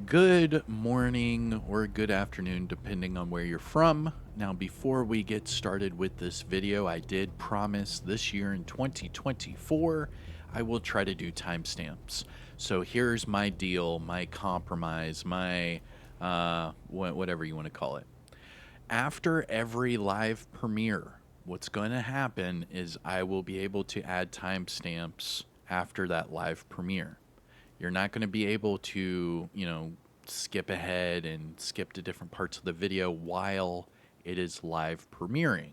Good morning or good afternoon, depending on where you're from. Now, before we get started with this video, I did promise this year in 2024, I will try to do timestamps. So here's my deal, my compromise, my whatever you want to call it. After every live premiere, what's going to happen is I will be able to add timestamps after that live premiere. You're not going to be able to, skip ahead and skip to different parts of the video while it is live premiering.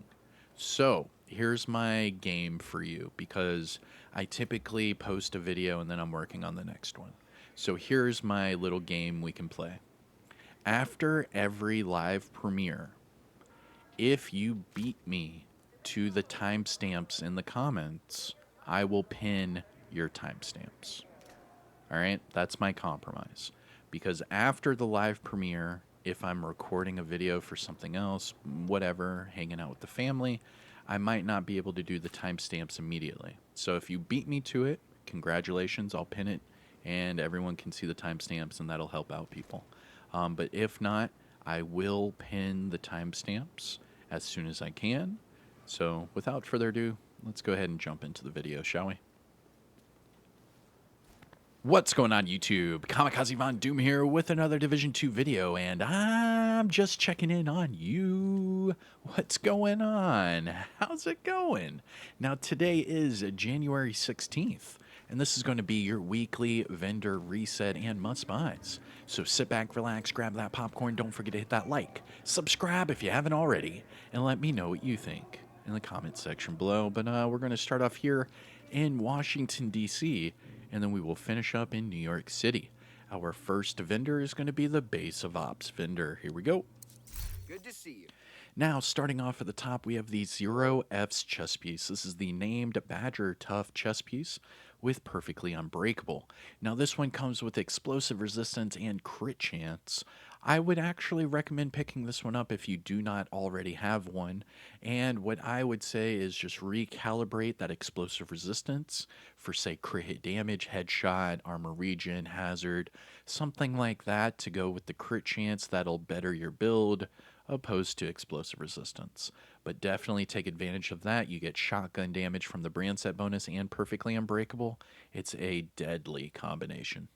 So here's my game for you, because I typically post a video and then I'm working on the next one. So here's my little game we can play. After every live premiere, if you beat me to the timestamps in the comments, I will pin your timestamps. All right, that's my compromise. Because after the live premiere, if I'm recording a video for something else, whatever, hanging out with the family, I might not be able to do the timestamps immediately. So if you beat me to it, congratulations, I'll pin it and everyone can see the timestamps and that'll help out people. But if not, I will pin the timestamps as soon as I can. So without further ado, let's go ahead and jump into the video, shall we? What's going on, YouTube? Kamikazevondoom here with another Division 2 video, and I'm just checking in on you. What's going on? How's it going? Now, today is January 16th, and this is going to be your weekly vendor reset and must-buys. So sit back, relax, grab that popcorn, don't forget to hit that like, subscribe if you haven't already, and let me know what you think in the comment section below. But we're going to start off here in Washington, D.C., and then we will finish up in New York City. Our first vendor is going to be the Base of Ops vendor. Here we go. Good to see you. Now, starting off at the top, we have the Zero F's chess piece. This is the named Badger TUFF chess piece with Perfectly Unbreakable. Now, this one comes with explosive resistance and crit chance. I would actually recommend picking this one up if you do not already have one. And what I would say is just recalibrate that explosive resistance for, say, crit hit damage, headshot, armor regen, hazard, something like that to go with the crit chance. That'll better your build opposed to explosive resistance. But definitely take advantage of that. You get shotgun damage from the brand set bonus and Perfectly Unbreakable. It's a deadly combination.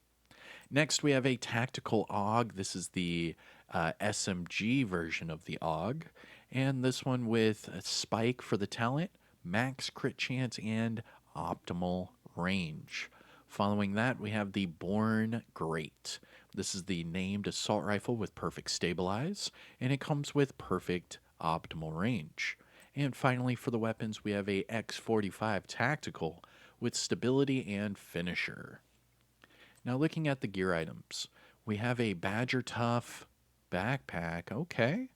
Next, we have a Tactical AUG. This is the SMG version of the AUG. And this one with a Spike for the talent, max crit chance, and optimal range. Following that, we have the Born Great. This is the named assault rifle with perfect stabilize, and it comes with perfect optimal range. And finally, for the weapons, we have a X45 Tactical with stability and finisher. Now, looking at the gear items, we have a Badger TUFF backpack, okay,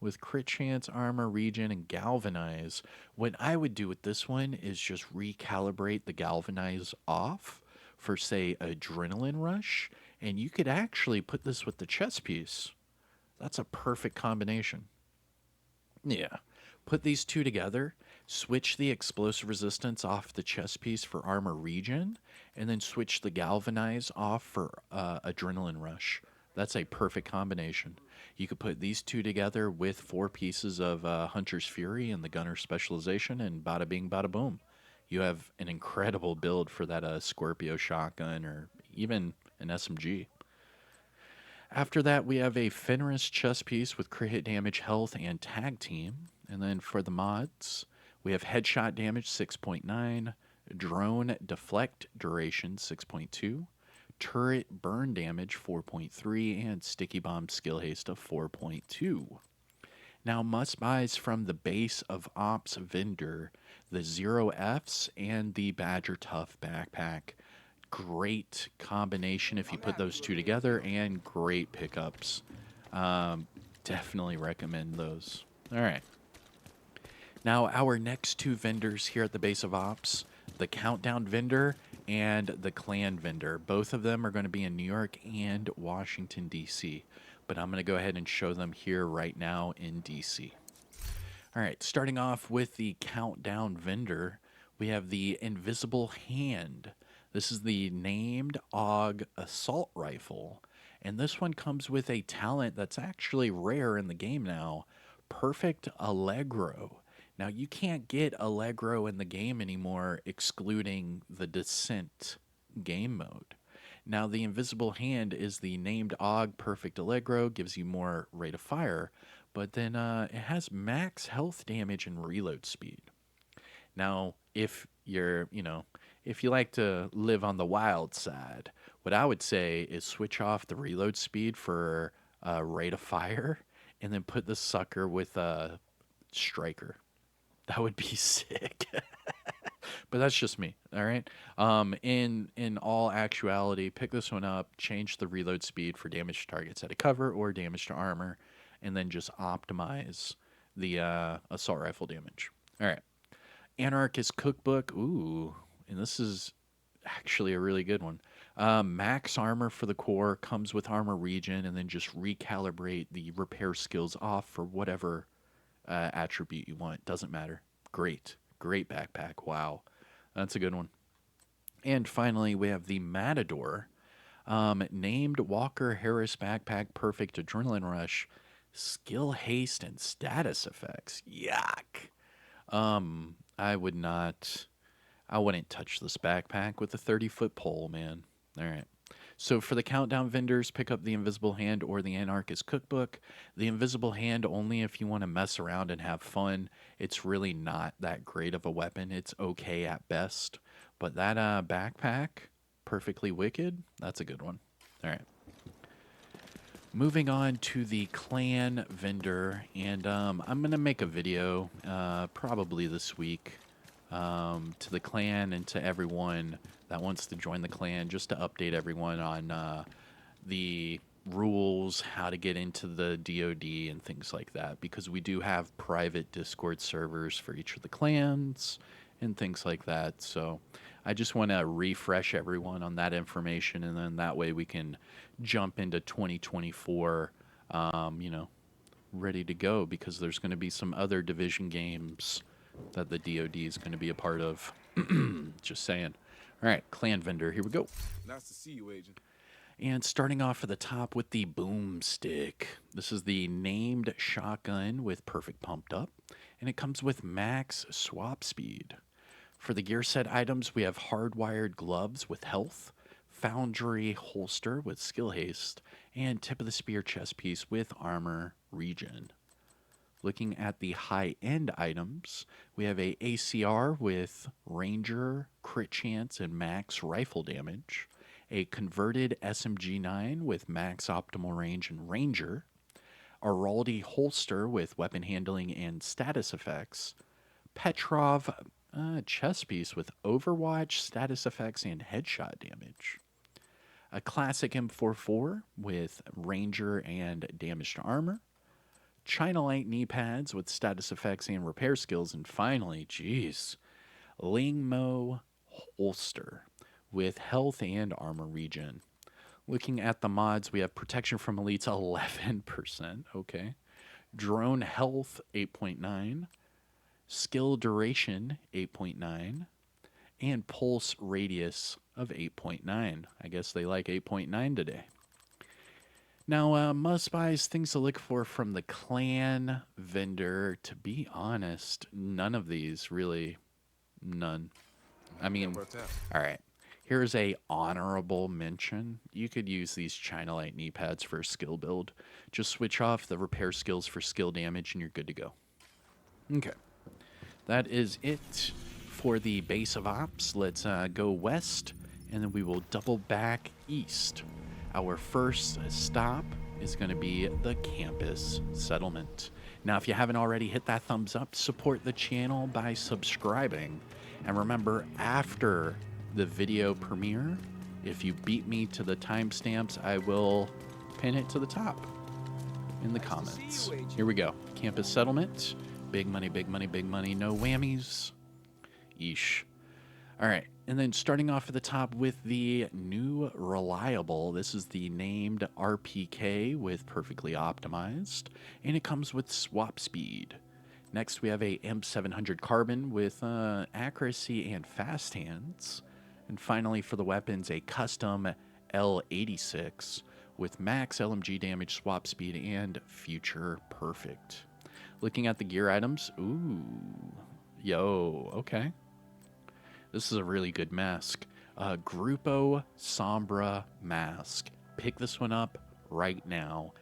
with crit chance, armor, regen, and galvanize. What I would do with this one is just recalibrate the galvanize off for, say, adrenaline rush, and you could actually put this with the chess piece. That's a perfect combination. Yeah. Put these two together, switch the explosive resistance off the chest piece for armor regen, and then switch the galvanize off for adrenaline rush. That's a perfect combination. You could put these two together with 4 pieces of Hunter's Fury and the Gunner specialization, and bada bing, bada boom. You have an incredible build for that Scorpio shotgun or even an SMG. After that, we have a Fenris chess piece with crit hit damage, health, and tag team. And then for the mods, we have headshot damage 6.9, drone deflect duration 6.2, turret burn damage 4.3, and sticky bomb skill haste of 4.2. Now, must buys from the Base of Ops vendor, the Zero F's and the Badger TUFF backpack. Great combination if you put those two together, and great pickups. Definitely recommend those. All right. Now, our next two vendors here at the Base of Ops, the Countdown vendor and the Clan vendor. Both of them are going to be in New York and Washington, D.C., but I'm going to go ahead and show them here right now in D.C. All right, starting off with the Countdown vendor, we have the Invisible Hand. This is the named AUG assault rifle, And this one comes with a talent that's actually rare in the game now, Perfect Allegro. Now, you can't get Allegro in the game anymore, excluding the Descent game mode. Now, the Invisible Hand is the named Og Perfect Allegro, gives you more rate of fire, but then it has max health damage and reload speed. Now, if you're, if you like to live on the wild side, what I would say is switch off the reload speed for rate of fire and then put the sucker with a striker. That would be sick. But that's just me. All right. In all actuality, pick this one up, change the reload speed for damage to targets at a cover or damage to armor, and then just optimize the assault rifle damage. All right. Anarchist Cookbook. Ooh, and this is actually a really good one. Max armor for the core comes with armor regen, and then just recalibrate the repair skills off for whatever attribute you want. Doesn't matter. Great. Great backpack. Wow. That's a good one. And finally, we have the Matador. Named Walker Harris Backpack Perfect Adrenaline Rush. Skill haste and status effects. Yuck. I would not. I wouldn't touch this backpack with a 30-foot pole, man. All right. So for the countdown vendors, pick up the Invisible Hand or the Anarchist Cookbook. The Invisible Hand only if you want to mess around and have fun. It's really not that great of a weapon. It's okay at best. But that backpack, Perfectly Wicked, that's a good one. All right. Moving on to the clan vendor, and I'm going to make a video probably this week to the clan and to everyone that wants to join the clan, just to update everyone on the rules, how to get into the DoD and things like that, because we do have private Discord servers for each of the clans and things like that. So I just want to refresh everyone on that information, and then that way we can jump into 2024, ready to go, because there's going to be some other Division games that the DoD is going to be a part of. Just saying. All right, clan vendor, here we go. Nice to see you, Agent. And starting off at the top with the boomstick. This is the named shotgun with perfect pumped up, and it comes with max swap speed. For the gear set items, we have hardwired gloves with health, foundry holster with skill haste, and tip of the spear chest piece with armor regen. Looking at the high-end items, we have a ACR with Ranger, crit chance, and max rifle damage, a converted SMG-9 with max optimal range and Ranger, a Raldi holster with weapon handling and status effects, Petrov chest piece with Overwatch status effects and headshot damage, a classic M44 with Ranger and damage to armor, China Light knee pads with status effects and repair skills, and finally, Lingmo holster with health and armor regen. Looking at the mods, we have protection from elites 11%, okay. Drone health 8.9, skill duration 8.9, and pulse radius of 8.9. I guess they like 8.9 today. Now, must buys, things to look for from the clan vendor. To be honest, none of these really, none. I mean, all right. Here's a honorable mention. You could use these China Light knee pads for a skill build. Just switch off the repair skills for skill damage and you're good to go. Okay. That is it for the base of ops. Let's go west, and then we will double back east. Our first stop is going to be the campus settlement. Now, if you haven't already, hit that thumbs up. Support the channel by subscribing. And remember, after the video premiere, if you beat me to the timestamps, I will pin it to the top in the comments. Here we go. Campus settlement. Big money, big money, big money. No whammies. Yeesh. All right. And then starting off at the top with the new reliable. This is the named RPK with perfectly optimized. And it comes with swap speed. Next, we have a M700 carbon with accuracy and fast hands. And finally, for the weapons, a custom L86 with max LMG damage, swap speed, and future perfect. Looking at the gear items, ooh, yo, okay. This is a really good mask. Grupo Sombra mask. Pick this one up right now.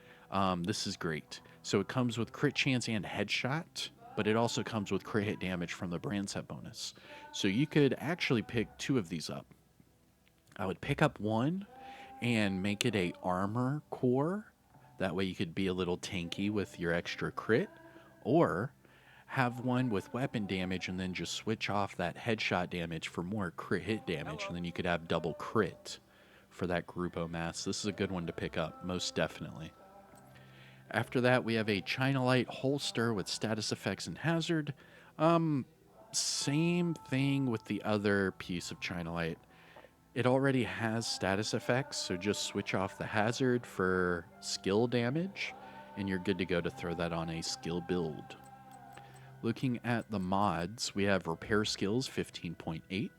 This is great. So it comes with crit chance and headshot, but it also comes with crit hit damage from the brand set bonus. So you could actually pick 2 of these up. I would pick up one and make it a armor core. That way you could be a little tanky with your extra crit. Or have one with weapon damage and then just switch off that headshot damage for more crit hit damage. And then you could have double crit for that Grupo mask. This is a good one to pick up, most definitely. After that, we have a China Light holster with status effects and hazard. Same thing with the other piece of China Light. It already has status effects, so just switch off the hazard for skill damage, and you're good to go to throw that on a skill build. Looking at the mods, we have Repair Skills 15.8,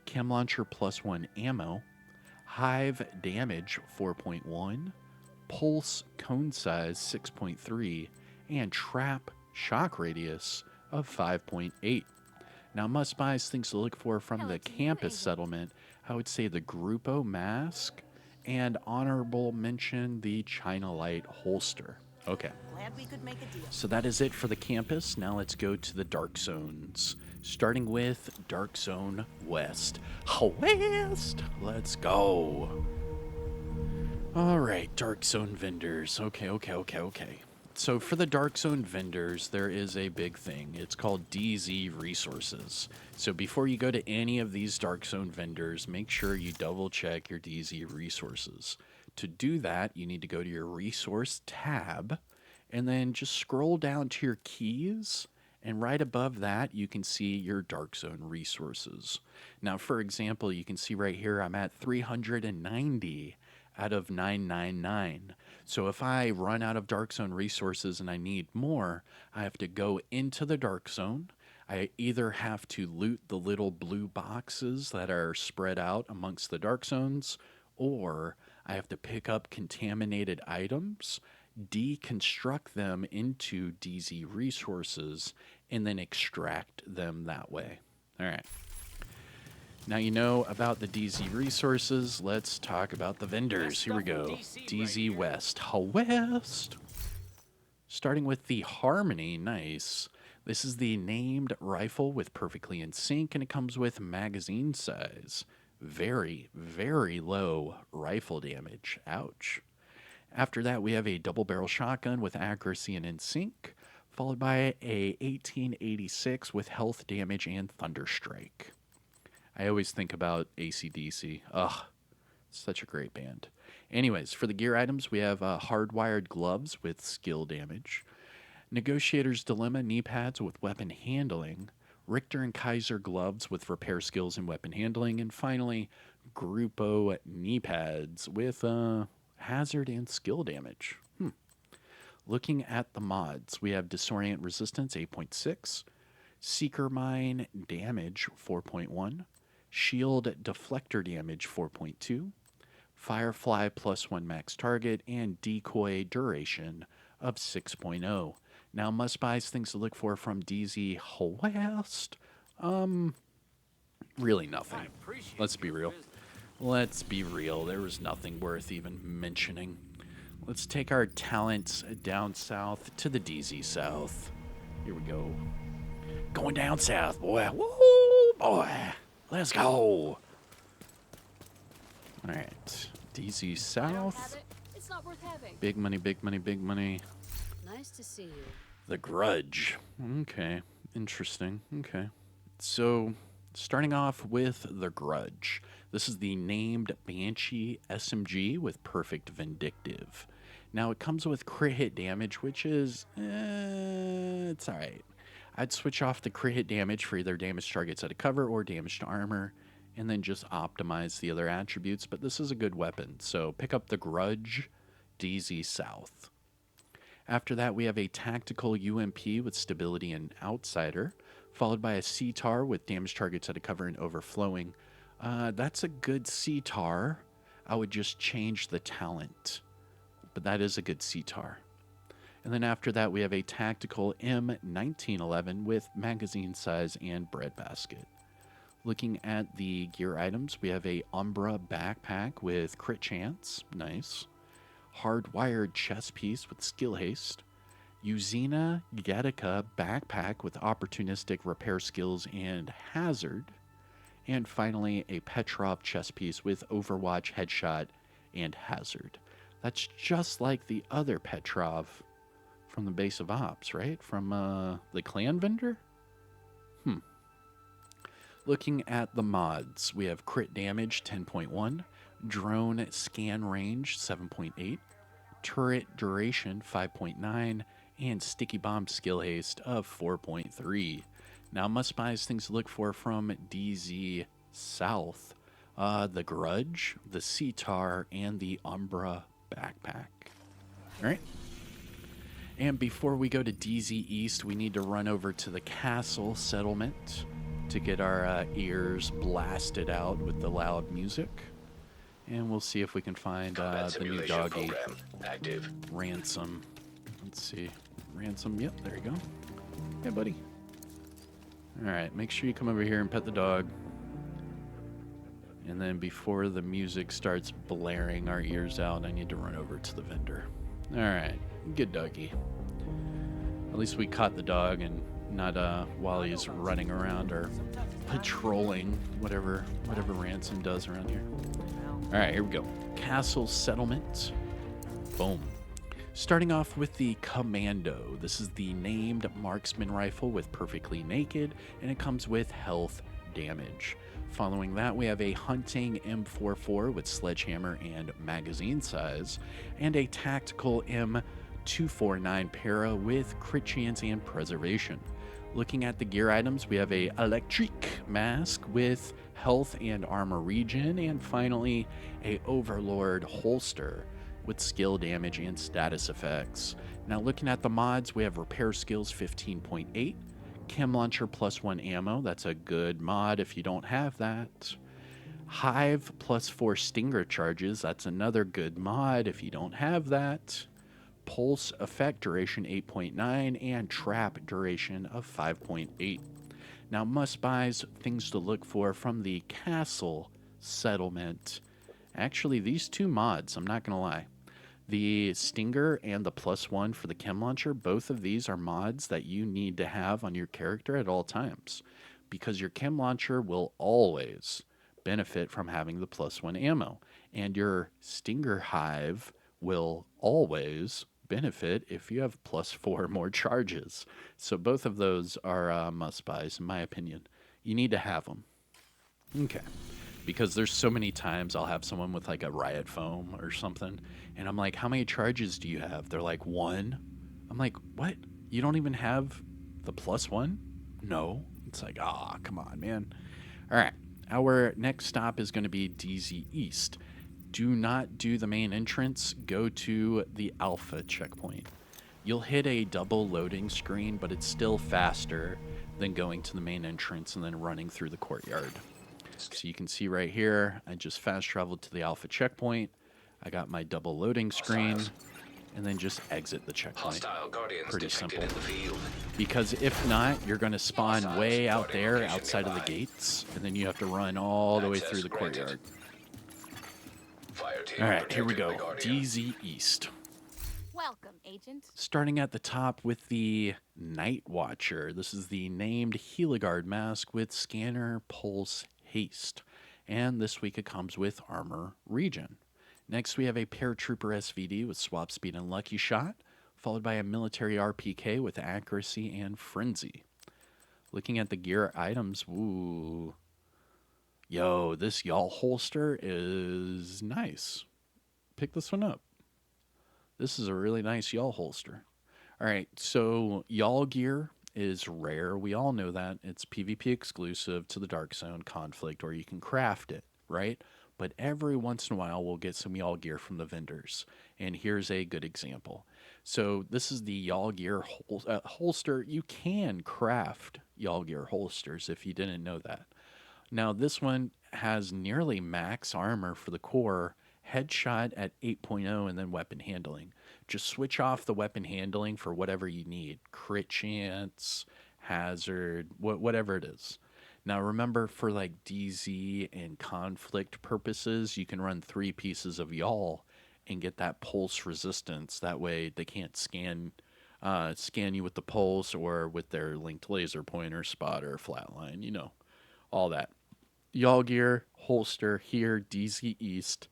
Chem Launcher +1 ammo, Hive Damage 4.1, Pulse Cone Size 6.3, and Trap Shock Radius of 5.8. Now, must-buys, things to look for from the campus settlement, I would say the Grupo mask, and honorable mention the China Light holster. Okay. Glad we could make a deal. So that is it for the campus. Now let's go to the Dark Zones. Starting with Dark Zone West. West! Let's go. All right, Dark Zone vendors. Okay. So for the Dark Zone vendors, there is a big thing. It's called DZ Resources. So before you go to any of these Dark Zone vendors, make sure you double check your DZ Resources. To do that, you need to go to your Resource tab, and then just scroll down to your keys, and right above that, you can see your Dark Zone Resources. Now, for example, you can see right here, I'm at 390 out of 999. So if I run out of Dark Zone resources and I need more, I have to go into the Dark Zone. I either have to loot the little blue boxes that are spread out amongst the Dark Zones, or I have to pick up contaminated items, deconstruct them into DZ resources, and then extract them that way. All right. Now you know about the DZ resources. Let's talk about the vendors. Here we go. DZ West. West. Starting with the Harmony. Nice. This is the named rifle with perfectly in sync, and it comes with magazine size. Very, very low rifle damage. Ouch. After that, we have a double barrel shotgun with accuracy and in sync, followed by a 1886 with health damage and thunderstrike. I always think about AC/DC. Ugh, such a great band. Anyways, for the gear items, we have hardwired gloves with skill damage, Negotiator's Dilemma knee pads with weapon handling, Richter and Kaiser gloves with repair skills and weapon handling, and finally, Grupo knee pads with hazard and skill damage. Looking at the mods, we have Disorient Resistance 8.6, Seeker Mine Damage 4.1, Shield Deflector Damage 4.2, Firefly +1 max target, and Decoy Duration of 6.0. Now, must-buys, things to look for from DZ West. Really nothing. Let's be real. There was nothing worth even mentioning. Let's take our talents down south to the DZ South. Here we go. Going down south, boy. Woo, boy. Let's go. All right. DZ South. It's not worth having. Big money, big money, big money. Nice to see you. The Grudge. Okay. Interesting. Okay. So, starting off with the Grudge. This is the named Banshee SMG with perfect vindictive. Now, it comes with crit hit damage, which is, it's alright. I'd switch off the crit hit damage for either damage targets out of cover or damage to armor, and then just optimize the other attributes, but this is a good weapon, so pick up the Grudge DZ South. After that, we have a tactical UMP with stability and outsider, followed by a CTAR with damage targets out of cover and overflowing. That's a good CTAR. I would just change the talent. But that is a good CTAR. And then after that, we have a tactical M1911 with magazine size and breadbasket. Looking at the gear items, we have a Umbra backpack with crit chance, nice. Hardwired chest piece with skill haste. Uzina Gattaca backpack with opportunistic repair skills and hazard. And finally, a Petrov chest piece with Overwatch headshot and hazard. That's just like the other Petrov from the base of ops, right? From the clan vendor? Looking at the mods, we have crit damage 10.1, drone scan range 7.8, turret duration 5.9, and sticky bomb skill haste of 4.3. Now, must buys things to look for from DZ South: the Grudge, the CTAR, and the Umbra backpack. All right. And before we go to DZ East, we need to run over to the castle settlement to get our ears blasted out with the loud music. And we'll see if we can find the new doggy. Active. Ransom. Let's see. Ransom, yep, there you go. Hey, buddy. All right, make sure you come over here and pet the dog. And then before the music starts blaring our ears out, I need to run over to the vendor. All right, good doggy. At least we caught the dog and not while he's running around or patrolling whatever Ransom does around here. All right, here we go. Castle settlement. Boom. Starting off with the Commando. This is the named marksman rifle with perfectly naked, and it comes with health damage. Following that, we have a hunting M44 with sledgehammer and magazine size, and a tactical M249 para with crit chance and preservation. Looking at the gear items, we have a electric mask with health and armor regen, and finally a Overlord holster with skill damage and status effects. Now looking at the mods, we have repair skills 15.8, chem launcher +1 ammo, that's a good mod if you don't have that. Hive +4 stinger charges, that's another good mod if you don't have that. Pulse effect duration 8.9 and trap duration of 5.8. Now must buys, things to look for from the castle settlement. Actually, these two mods, I'm not gonna lie. The Stinger and the +1 for the Chem Launcher, both of these are mods that you need to have on your character at all times, because your Chem Launcher will always benefit from having the +1 ammo, and your Stinger Hive will always benefit if you have +4 more charges. So both of those are must-buys, in my opinion. You need to have them. Okay. Because there's so many times I'll have someone with like a riot foam or something, and I'm like, how many charges do you have? They're like, 1. I'm like, what? You don't even have the +1? No. It's like, come on, man. All right. Our next stop is going to be DZ East. Do not do the main entrance. Go to the Alpha checkpoint. You'll hit a double loading screen, but it's still faster than going to the main entrance and then running through the courtyard. So you can see right here, I just fast traveled to the Alpha checkpoint. I got my double loading screen, and then just exit the checkpoint. Pretty simple. Because if not, you're going to spawn way out there outside of the gates, and then you have to run all the way through the courtyard. All right, here we go. DZ East. Welcome, Agent. Starting at the top with the Night Watcher. This is the named Heliguard mask with scanner, pulse, haste. And this week it comes with armor regen. Next we have a paratrooper SVD with swap speed and lucky shot, followed by a military RPK with accuracy and frenzy. Looking at the gear items, ooh. Yo, this y'all holster is nice. Pick this one up. This is a really nice y'all holster. All right, so y'all gear is rare. We all know that. It's PvP exclusive to the Dark Zone conflict, or you can craft it, right? But every once in a while, we'll get some y'all gear from the vendors. And here's a good example. So this is the y'all gear holster. You can craft y'all gear holsters if you didn't know that. Now, this one has nearly max armor for the core, headshot at 8.0, and then weapon handling. Just switch off the weapon handling for whatever you need. Crit chance, hazard, whatever it is. Now remember, for like DZ and conflict purposes, you can run 3 pieces of y'all and get that pulse resistance. That way they can't scan you with the pulse or with their linked laser pointer, spotter, flatline, all that. Y'all gear, holster here, DZ East.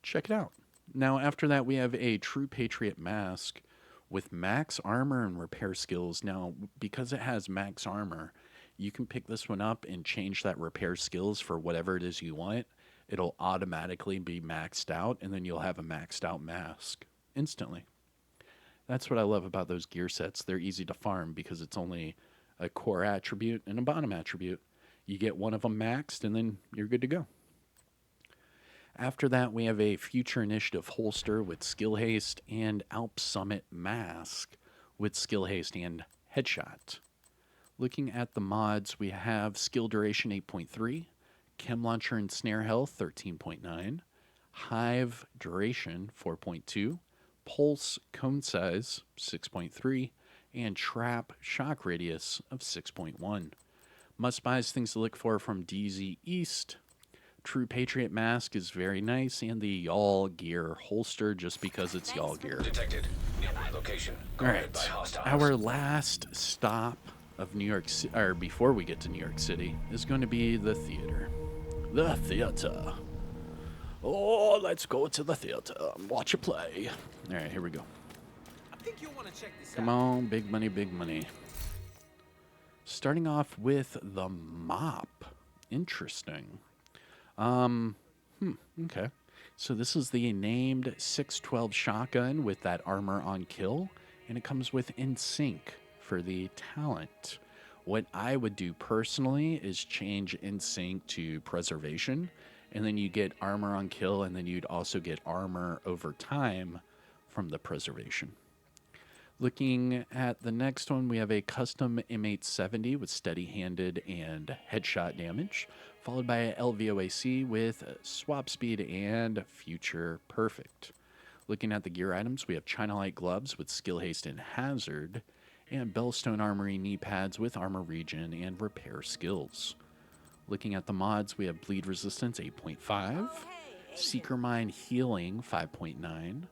Check it out. Now, after that, we have a True Patriot mask with max armor and repair skills. Now, because it has max armor, you can pick this one up and change that repair skills for whatever it is you want. It'll automatically be maxed out, and then you'll have a maxed out mask instantly. That's what I love about those gear sets. They're easy to farm because it's only a core attribute and a bottom attribute. You get one of them maxed, and then you're good to go. After that, we have a Future Initiative holster with Skill Haste and Alp Summit mask with Skill Haste and Headshot. Looking at the mods, we have Skill Duration 8.3, Chem Launcher and Snare Health 13.9, Hive Duration 4.2, Pulse Cone Size 6.3, and Trap Shock Radius of 6.1. Must buys things to look for from DZ East. True Patriot mask is very nice, and the Y'all gear holster just because it's Y'all gear. Detected. Nearby location. All right, our last stop of New York City, or before we get to New York City, is going to be the theater. The theater. Oh, let's go to the theater and watch a play. All right, here we go. I think you'll want to check this Come on, big money, big money. Starting off with the mop. Interesting. Okay. So this is the named 612 shotgun with that armor on kill, and it comes with In Sync for the talent. What I would do personally is change In Sync to Preservation, and then you get armor on kill, and then you'd also get armor over time from the Preservation. Looking at the next one, we have a custom M870 with steady-handed and headshot damage, followed by a LVOAC with swap speed and future perfect. Looking at the gear items, we have China Light gloves with skill haste and hazard, and Bellstone Armory knee pads with armor regen and repair skills. Looking at the mods, we have bleed resistance 8.5, Seeker Mine healing 5.9,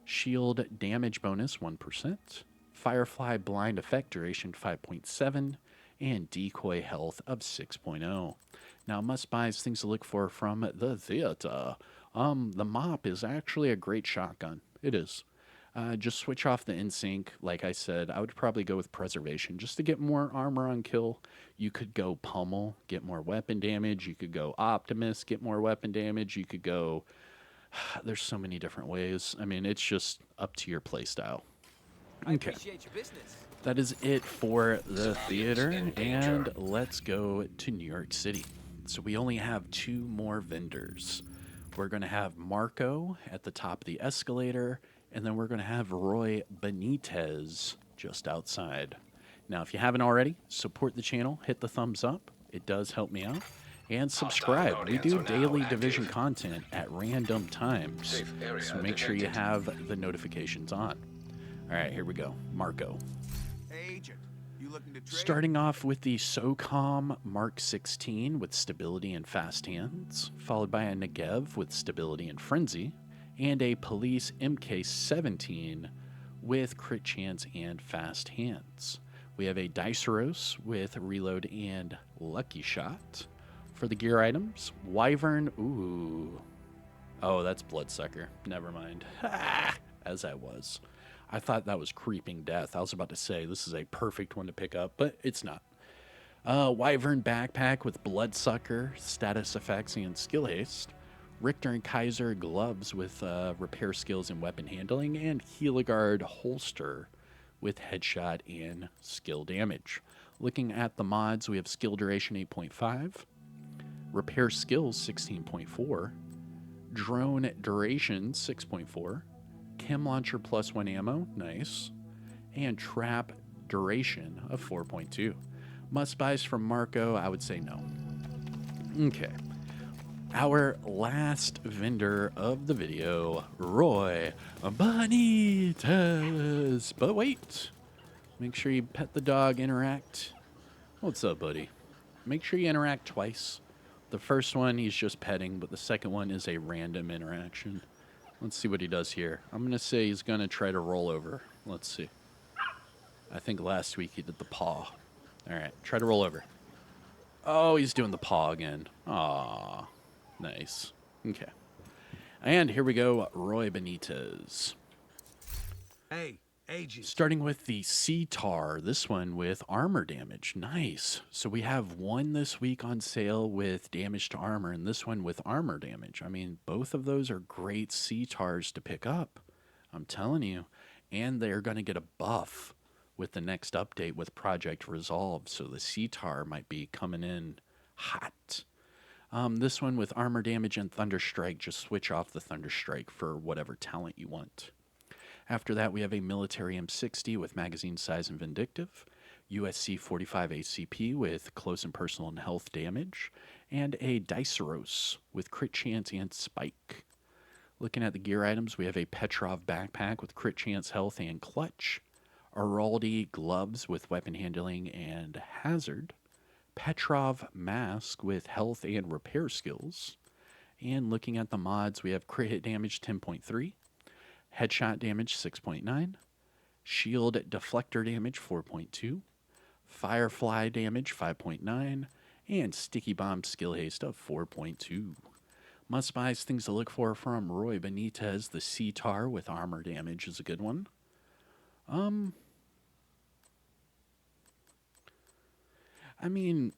shield damage bonus 1%, Firefly blind effect duration 5.7, and decoy health of 6.0. Now, must buys things to look for from the theater. The mop is actually a great shotgun. It is. Just switch off the In Sync. Like I said, I would probably go with Preservation just to get more armor on kill. You could go Pummel, get more weapon damage. You could go Optimus, get more weapon damage. You could go... There's so many different ways. I mean, it's just up to your playstyle. Okay. That is it for the theater, and let's go to New York City. So we only have 2 more vendors. We're going to have Marco at the top of the escalator, and then we're going to have Roy Bonitz just outside. Now, if you haven't already, support the channel, hit the thumbs up. It does help me out. And subscribe. We do daily Division content at random times, so make sure you have the notifications on. All right, here we go. Marco. Hey, Agent. You looking to trade? Starting off with the SOCOM Mark 16 with stability and fast hands, followed by a Negev with stability and frenzy, and a Police MK17 with crit chance and fast hands. We have a Diceros with reload and lucky shot. For the gear items, Wyvern, ooh. Oh, that's Bloodsucker. Never mind. As I was. I thought that was Creeping Death. I was about to say, this is a perfect one to pick up, but it's not. Wyvern backpack with Bloodsucker, status effects, and skill haste. Richter and Kaiser gloves with repair skills and weapon handling. And Heligard holster with headshot and skill damage. Looking at the mods, we have skill duration 8.5. Repair skills 16.4, drone duration 6.4, chem launcher +1 ammo, nice, and trap duration of 4.2. Must buys from Marco, I would say no. Okay. Our last vendor of the video, Roy Bonitz. But wait, make sure you pet the dog, interact. What's up, buddy? Make sure you interact twice. The first one he's just petting, but the second one is a random interaction. Let's see what he does here. I'm going to say he's going to try to roll over. Let's see. I think last week he did the paw. All right, try to roll over. Oh, he's doing the paw again. Aw, nice. Okay. And here we go, Roy Benitez. Hey, agent. Starting with the C-Tar, this one with armor damage. Nice. So we have one this week on sale with damage to armor, and this one with armor damage. I mean, both of those are great C-Tars to pick up. I'm telling you. And they're going to get a buff with the next update with Project Resolve. So the C-Tar might be coming in hot. This one with armor damage and Thunderstrike, just switch off the Thunderstrike for whatever talent you want. After that, we have a military M60 with magazine size and vindictive, USC 45 ACP with close and personal and health damage, and a Diceros with crit chance and spike. Looking at the gear items, we have a Petrov backpack with crit chance, health, and clutch, Araldi gloves with weapon handling and hazard, Petrov mask with health and repair skills, and looking at the mods, we have crit hit damage 10.3, headshot damage 6.9, shield deflector damage 4.2, firefly damage 5.9, and sticky bomb skill haste of 4.2. Must buys things to look for from Roy Benitez. The C-Tar with armor damage is a good one. I mean,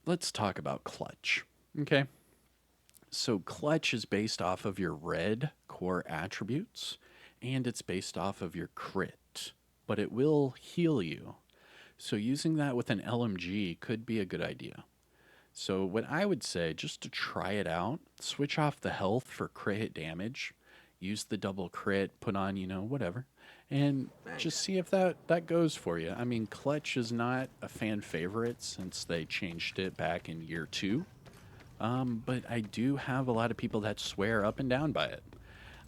let's talk about clutch, okay? So clutch is based off of your red core attributes, and it's based off of your crit, but it will heal you. So using that with an LMG could be a good idea. So what I would say, just to try it out, switch off the health for crit hit damage, use the double crit, put on, whatever, and just see if that goes for you. I mean, clutch is not a fan favorite since they changed it back in year 2. But I do have a lot of people that swear up and down by it.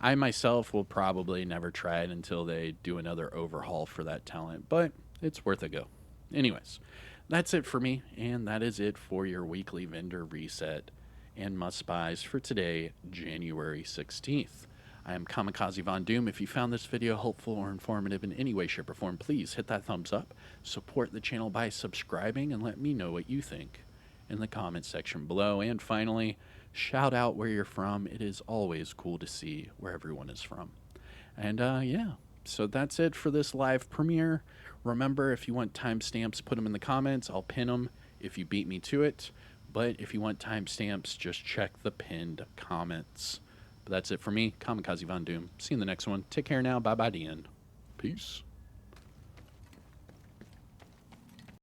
I myself will probably never try it until they do another overhaul for that talent, but it's worth a go. Anyways, that's it for me, and that is it for your weekly vendor reset and must-buys for today, January 16th. I am Kamikazevondoom. If you found this video helpful or informative in any way, shape, or form, please hit that thumbs up, support the channel by subscribing, and let me know what you think in the comment section below. And finally, shout out where you're from. It is always cool to see where everyone is from. And yeah, so that's it for this live premiere. Remember, if you want timestamps, put them in the comments. I'll pin them if you beat me to it. But if you want timestamps, just check the pinned comments. But that's it for me, Kamikazevondoom. See you in the next one. Take care now. Bye-bye, the end. Peace.